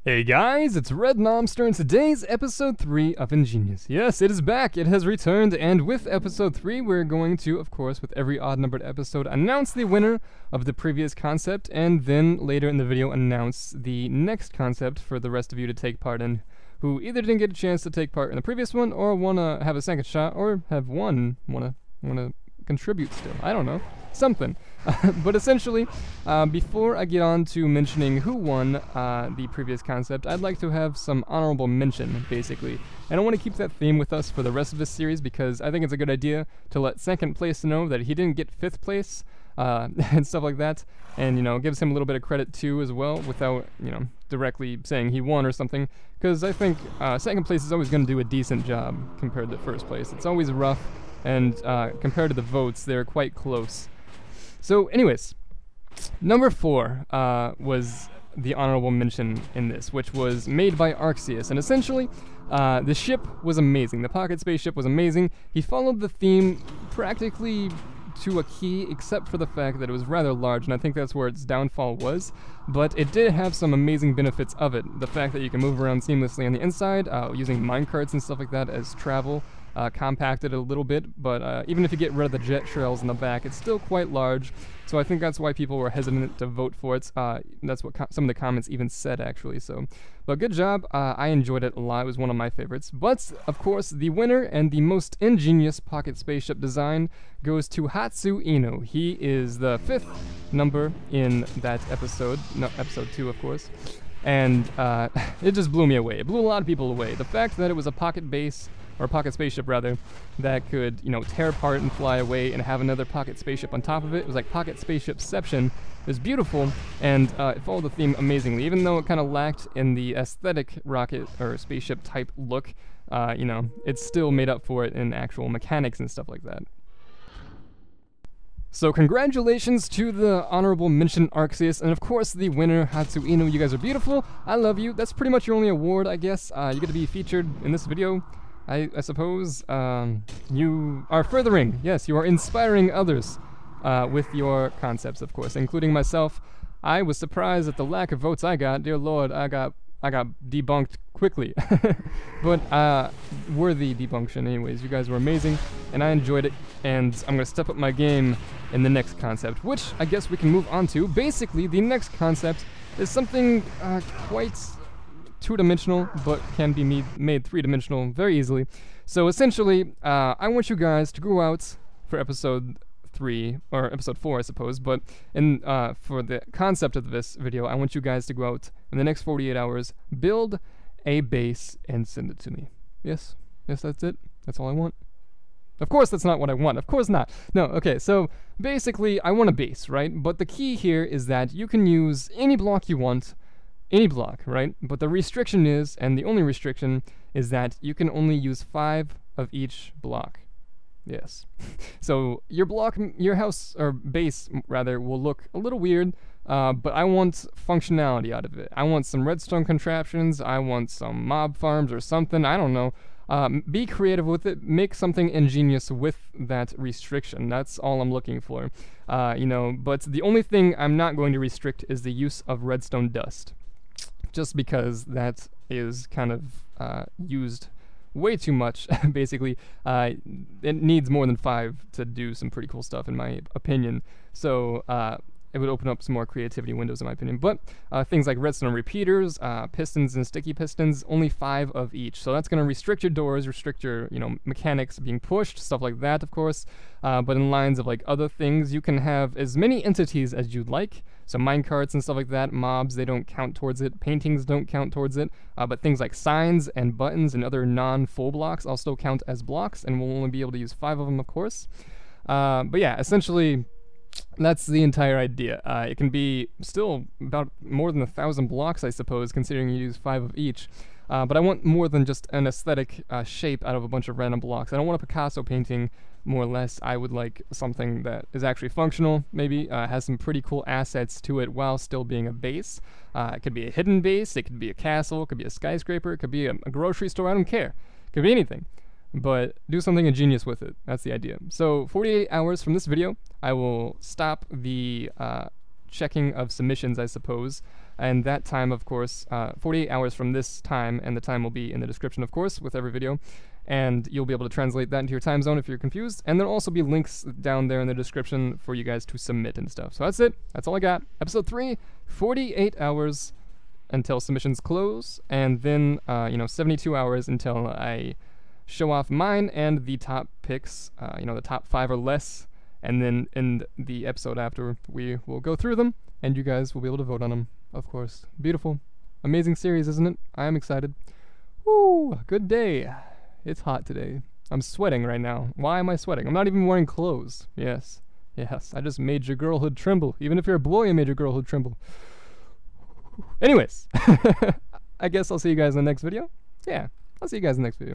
Hey guys, it's Red Nomster, and today's episode 3 of Ingenious. Yes, it is back, it has returned, and with episode 3, we're going to, of course, with every odd-numbered episode, announce the winner of the previous concept, and then later in the video announce the next concept for the rest of you to take part in, who either didn't get a chance to take part in the previous one, or want to have a second shot, or have want to contribute still. I don't know. Something. But essentially, before I get on to mentioning who won the previous concept, I'd like to have some honorable mention, basically. And I want to keep that theme with us for the rest of this series because I think it's a good idea to let second place know that he didn't get fifth place and stuff like that. And, you know, gives him a little bit of credit too as well without, you know, directly saying he won or something. Because I think second place is always going to do a decent job compared to first place. It's always rough, and compared to the votes, they're quite close. So anyways, number 4 was the honorable mention in this, which was made by Arceus. And essentially, the ship was amazing. The pocket spaceship was amazing. He followed the theme practically to a key, except for the fact that it was rather large, and I think that's where its downfall was. But it did have some amazing benefits of it. The fact that you can move around seamlessly on the inside, using minecarts and stuff like that as travel. Compacted it a little bit, but even if you get rid of the jet trails in the back, it's still quite large, so I think that's why people were hesitant to vote for it. That's what some of the comments even said, actually. So, but good job. I enjoyed it a lot. It was one of my favorites. But, of course, the winner and the most ingenious pocket spaceship design goes to Hatsu Ino. He is the 5th number in that episode, no, episode 2, of course. And it just blew me away. It blew a lot of people away. The fact that it was a pocket base, or pocket spaceship rather, that could, you know, tear apart and fly away and have another pocket spaceship on top of it. It was like pocket spaceshipception. It was beautiful, and it followed the theme amazingly. Even though it kind of lacked in the aesthetic rocket or spaceship type look, you know, it still made up for it in actual mechanics and stuff like that. So congratulations to the honorable mention Arceus, and of course the winner Hatsu Ino. You guys are beautiful. I love you. That's pretty much your only award, I guess. You get to be featured in this video. I suppose you are furthering, yes, you are inspiring others with your concepts, of course, including myself. I was surprised at the lack of votes I got. Dear Lord, I got debunked quickly. But worthy debunction anyways. You guys were amazing, and I enjoyed it, and I'm going to step up my game in the next concept, which I guess we can move on to. Basically, the next concept is something quite two-dimensional, but can be made three-dimensional very easily. So essentially, I want you guys to go out for episode 3, or episode 4, I suppose, but for the concept of this video, I want you guys to go out in the next 48 hours, build a base, and send it to me. Yes, that's it. That's all I want. Of course, that's not what I want. Of course not. No, okay, so basically, I want a base, right? But the key here is that you can use any block you want, any block, right? But the restriction is, and the only restriction is that you can only use 5 of each block. Yes. So your block, your house, or base rather, will look a little weird, but I want functionality out of it. I want some redstone contraptions, I want some mob farms or something, I don't know. Be creative with it, make something ingenious with that restriction. That's all I'm looking for. You know, but the only thing I'm not going to restrict is the use of redstone dust. Just because that is kind of used way too much, basically. It needs more than 5 to do some pretty cool stuff, in my opinion. So it would open up some more creativity windows, in my opinion. But things like redstone repeaters, pistons and sticky pistons, only 5 of each. So that's going to restrict your doors, restrict your, you know, mechanics being pushed, stuff like that, of course. But in lines of like other things, you can have as many entities as you'd like. So minecarts and stuff like that, mobs, they don't count towards it. Paintings don't count towards it. But things like signs and buttons and other non-full blocks also count as blocks, and we'll only be able to use 5 of them, of course. But yeah, essentially, that's the entire idea. It can be still about more than 1,000 blocks, I suppose, considering you use 5 of each. But I want more than just an aesthetic shape out of a bunch of random blocks. I don't want a Picasso painting, more or less. I would like something that is actually functional, maybe, has some pretty cool assets to it while still being a base. It could be a hidden base, it could be a castle, it could be a skyscraper, it could be a grocery store, I don't care. It could be anything. But do something ingenious with it. That's the idea. So 48 hours from this video, I will stop the checking of submissions, I suppose. And that time, of course, 48 hours from this time, and the time will be in the description, of course, with every video. And you'll be able to translate that into your time zone if you're confused. And there'll also be links down there in the description for you guys to submit and stuff. So that's it. That's all I got. Episode 3, 48 hours until submissions close. And then, 72 hours until I show off mine and the top picks, the top 5 or less. And then in the episode after, we will go through them. And you guys will be able to vote on them, of course. Beautiful. Amazing series, isn't it? I am excited. Woo! Good day. It's hot today. I'm sweating right now. Why am I sweating? I'm not even wearing clothes. Yes. Yes. I just made your girlhood tremble. Even if you're a boy, I made your girlhood tremble. Anyways. I guess I'll see you guys in the next video. Yeah. I'll see you guys in the next video.